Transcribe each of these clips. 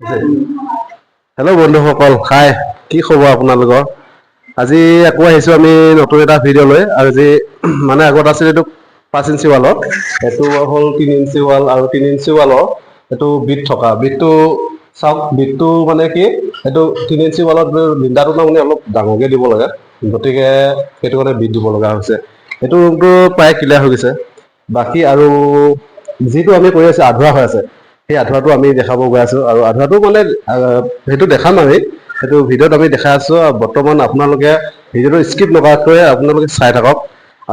Hello' বন্ধুসকল, হাই, কি খবৰ আপোনালোকৰ? আজি আকৌ আহিছো আমি নতুন এটা ভিডিঅ' লৈ। আৰু আজি মানে আগত আছিল এইটো 5 ইঞ্চি ৱালৰ, এইটো হ'ল 3 ইঞ্চি ৱাল। আৰু 3 ইঞ্চি ৱালৰ এইটো বিট থকা বিটটো চাওক। বিটটো মানে কি, এইটো 3 ইঞ্চি ৱালত লিণ্ডাৰটো মানে অলপ ডাঙৰকে দিব লাগে, গতিকে সেইটো কাৰণে বিট দিব লগা হৈছে। এইটো ৰুমটো প্ৰায় ক্লিয়াৰ হৈ গৈছে। বাকী আৰু যিটো আমি কৰি আছো আধৰুৱা হৈ আছে, সেই আধৰুৱাটো আমি দেখাব গৈ আছো। আৰু আধৰুৱাটো মানে সেইটো দেখাম আমি, সেইটো ভিডিঅ'ত আমি দেখাই আছো। বৰ্তমান আপোনালোকে ভিডিঅ'টো স্কিপ নকৰাকৈ আপোনালোকে চাই থাকক।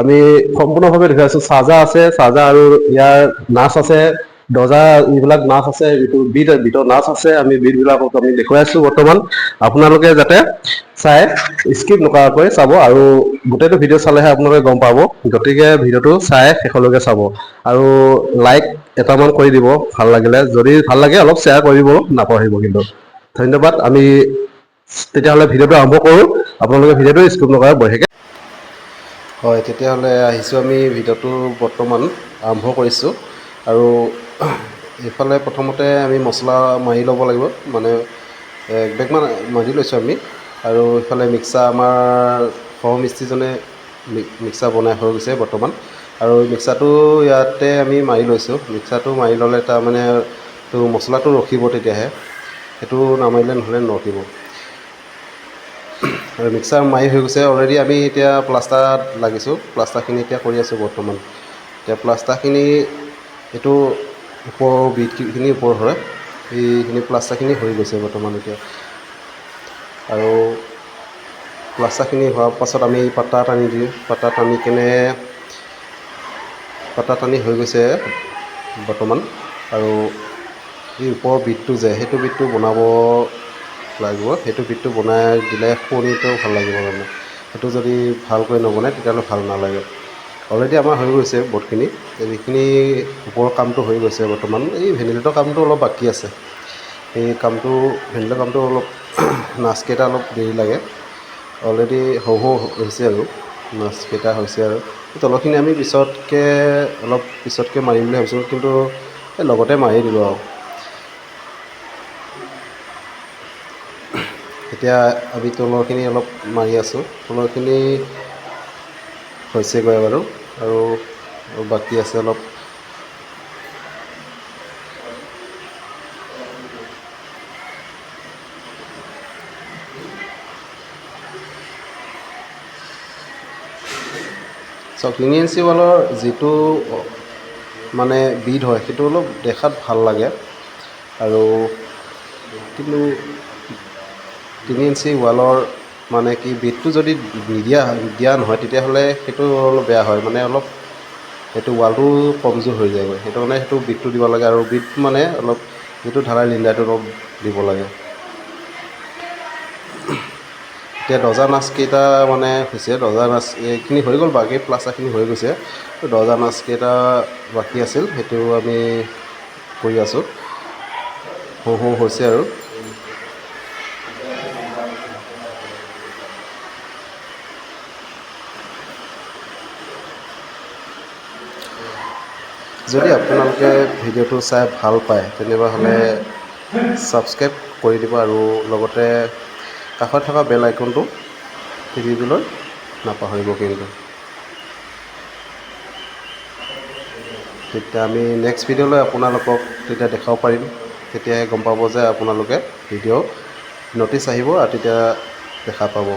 আমি সম্পূৰ্ণভাৱে দেখুৱাই আছো। চাজা আছে, চাজা আৰু ইয়াৰ নাচ আছে, দৰ্জা এইবিলাক নাচ আছে, বিটৰ নাচ আছে। আমি বিট বিলাকক আমি দেখুৱাই আছো বৰ্তমান। আপোনালোকে যাতে চাই স্কিপ নকৰাকৈ চাব, আৰু গোটেইটো ভিডিঅ' চালেহে আপোনালোকে গম পাব। গতিকে ভিডিঅ'টো চাই শেষলৈকে চাব, আৰু লাইক এটামান কৰি দিব ভাল লাগিলে। যদি ভাল লাগে অলপ শ্বেয়াৰ কৰিব নাপাহৰিব কিন্তু। ধন্যবাদ। আমি তেতিয়াহ'লে ভিডিঅ'টো আৰম্ভ কৰোঁ। আপোনালোকে ভিডিঅ'টো স্কিপ নকৰাকৈ বঢ়িয়াকৈ হয়। তেতিয়াহ'লে আহিছোঁ, আমি ভিডিঅ'টো বৰ্তমান আৰম্ভ কৰিছোঁ। আৰু এইফালে প্ৰথমতে আমি মছলা মাৰি ল'ব লাগিব, মানে এক বেগমান মাৰি লৈছোঁ আমি। আৰু ইফালে মিক্সাৰ আমাৰ সহমিস্ত্ৰীজনে মিক্সাৰ বনাই হৈ গৈছে বৰ্তমান। আৰু মিক্সাৰটো ইয়াতে আমি মাৰি লৈছোঁ। মিক্সাৰটো মাৰি ল'লে তাৰমানে তো মছলাটো ৰখিব, তেতিয়াহে। সেইটো নামাৰিলে নহ'লে নৰখিব। আৰু মিক্সাৰ মাৰি হৈ গৈছে অলৰেডি। আমি এতিয়া প্লাষ্টাৰত লাগিছোঁ, প্লাষ্টাৰখিনি এতিয়া কৰি আছোঁ বৰ্তমান। এতিয়া প্লাষ্টাৰখিনি এইটো ওপৰৰ বিটখিনি ওপৰ হয়, এইখিনি প্লাষ্টাৰখিনি হৈ গৈছে বৰ্তমান এতিয়া। আৰু প্লাষ্টাৰখিনি হোৱাৰ পাছত আমি পাতা টানি দিওঁ। পাতা টানি কেনে পাতা টানি হৈ গৈছে বৰ্তমান। আৰু এই ওপৰৰ বিটটো যে, সেইটো বিটটো বনাব লাগিব। সেইটো বিটটো বনাই দিলে শুৱনিটো ভাল লাগিব মানে। সেইটো যদি ভালকৈ নবনায় তেতিয়াহ'লে ভাল নালাগে। অলৰেডি আমাৰ হৈ গৈছে বহুতখিনি। যিখিনি ওপৰৰ কামটো হৈ গৈছে বৰ্তমান। এই ভেণ্টিলেটৰ কামটো অলপ বাকী আছে। এই কামটো ভেণ্টিলেটৰ কামটো অলপ নাচকেইটা অলপ দেৰি লাগে। অলৰেডি হওঁ হৈছে, আৰু নাচকেইটা হৈছে। আৰু তলৰখিনি আমি অলপ পিছতকৈ মাৰিম বুলি ভাবিছোঁ, কিন্তু এই লগতে মাৰি দিলোঁ আৰু। এতিয়া আমি তলৰখিনি অলপ মাৰি আছোঁ। তলৰখিনি হৈছেগৈ বাৰু, আৰু বাকী আছে অলপ। চাওক, 3 ইঞ্চি ৱালৰ যিটো মানে বিট হয়, সেইটো অলপ দেখাত ভাল লাগে। আৰু কিন্তু 3 ইঞ্চি ৱালৰ মানে কি, বিটটো যদি দিয়া নহয়, তেতিয়াহ'লে সেইটো অলপ বেয়া হয়। মানে অলপ সেইটো ৱালটো কমজোৰ হৈ যায়গৈ। সেইটো কাৰণে সেইটো বিটটো দিব লাগে। আৰু বিট মানে অলপ যিটো ঢালাই লিণ্ডাৰটো অলপ দিব লাগে। এতিয়া দৰ্জা নাচকেইটা মানে হৈছে, দৰ্জা নাচ এইখিনি হৈ গ'ল। বাকী প্লাষ্টাৰখিনি হৈ গৈছে। দৰ্জা নাচকেইটা বাকী আছিল, সেইটো আমি কৰি আছোঁ। হওঁ হৈছে। আৰু যদি আপোনালোকে ভিডিঅ'টো চাই ভাল পায়, তেনেহ'লে ছাবস্ক্ৰাইব কৰি দিব, আৰু লগতে কাষত থকা বেল আইকনটো টিপিবলৈ নাপাহৰিব কিন্তু। তেতিয়া আমি নেক্সট ভিডিঅ'লৈ আপোনালোকক তেতিয়া দেখাব পাৰিম। তেতিয়াহে গম পাব যে আপোনালোকে ভিডিঅ' ন'টিচ আহিব, আৰু তেতিয়া দেখা পাব।